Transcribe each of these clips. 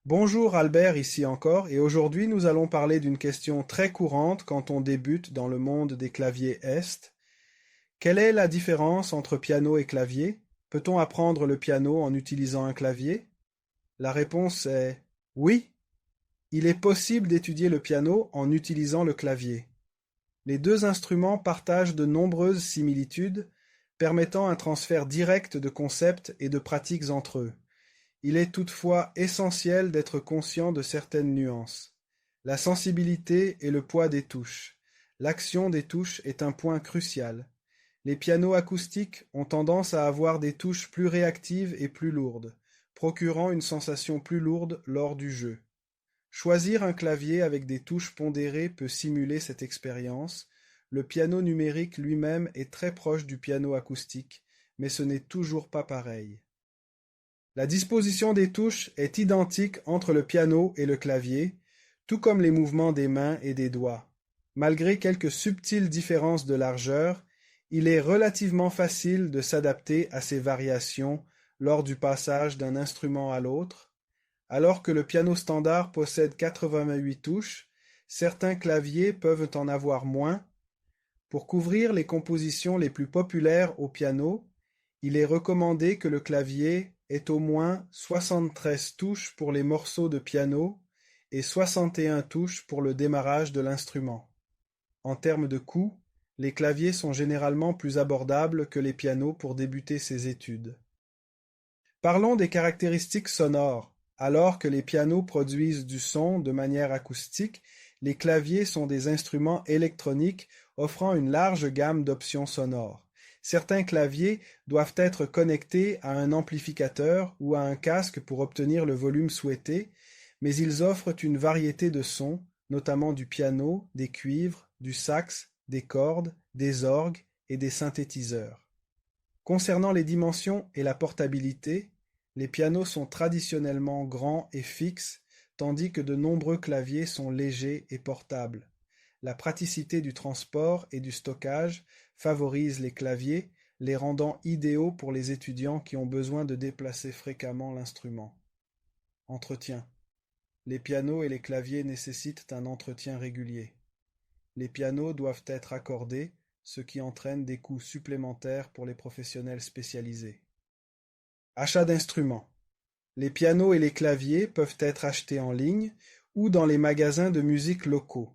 Bonjour Albert, ici encore, et aujourd'hui nous allons parler d'une question très courante quand on débute dans le monde des claviers Est. Quelle est la différence entre piano et clavier? Peut-on apprendre le piano en utilisant un clavier? La réponse est oui, il est possible d'étudier le piano en utilisant le clavier. Les deux instruments partagent de nombreuses similitudes, permettant un transfert direct de concepts et de pratiques entre eux. Il est toutefois essentiel d'être conscient de certaines nuances. La sensibilité et le poids des touches. L'action des touches est un point crucial. Les pianos acoustiques ont tendance à avoir des touches plus réactives et plus lourdes, procurant une sensation plus lourde lors du jeu. Choisir un clavier avec des touches pondérées peut simuler cette expérience. Le piano numérique lui-même est très proche du piano acoustique, mais ce n'est toujours pas pareil. La disposition des touches est identique entre le piano et le clavier, tout comme les mouvements des mains et des doigts. Malgré quelques subtiles différences de largeur, il est relativement facile de s'adapter à ces variations lors du passage d'un instrument à l'autre. Alors que le piano standard possède 88 touches, certains claviers peuvent en avoir moins. Pour couvrir les compositions les plus populaires au piano, il est recommandé que le clavier ait au moins 73 touches pour les morceaux de piano et 61 touches pour le démarrage de l'instrument. En termes de coût, les claviers sont généralement plus abordables que les pianos pour débuter ces études. Parlons des caractéristiques sonores. Alors que les pianos produisent du son de manière acoustique, les claviers sont des instruments électroniques offrant une large gamme d'options sonores. Certains claviers doivent être connectés à un amplificateur ou à un casque pour obtenir le volume souhaité, mais ils offrent une variété de sons, notamment du piano, des cuivres, du sax, des cordes, des orgues et des synthétiseurs. Concernant les dimensions et la portabilité, les pianos sont traditionnellement grands et fixes, tandis que de nombreux claviers sont légers et portables. La praticité du transport et du stockage favorise les claviers, les rendant idéaux pour les étudiants qui ont besoin de déplacer fréquemment l'instrument. Entretien. Les pianos et les claviers nécessitent un entretien régulier. Les pianos doivent être accordés, ce qui entraîne des coûts supplémentaires pour les professionnels spécialisés. Achat d'instruments. Les pianos et les claviers peuvent être achetés en ligne ou dans les magasins de musique locaux.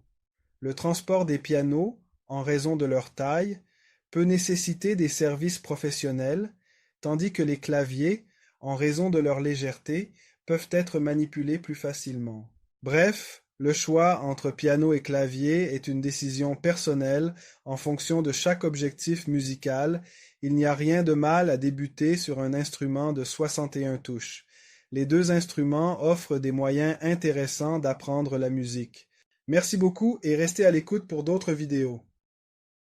Le transport des pianos, en raison de leur taille, peut nécessiter des services professionnels, tandis que les claviers, en raison de leur légèreté, peuvent être manipulés plus facilement. Bref, le choix entre piano et clavier est une décision personnelle en fonction de chaque objectif musical. Il n'y a rien de mal à débuter sur un instrument de 61 touches. Les deux instruments offrent des moyens intéressants d'apprendre la musique. Merci beaucoup et restez à l'écoute pour d'autres vidéos.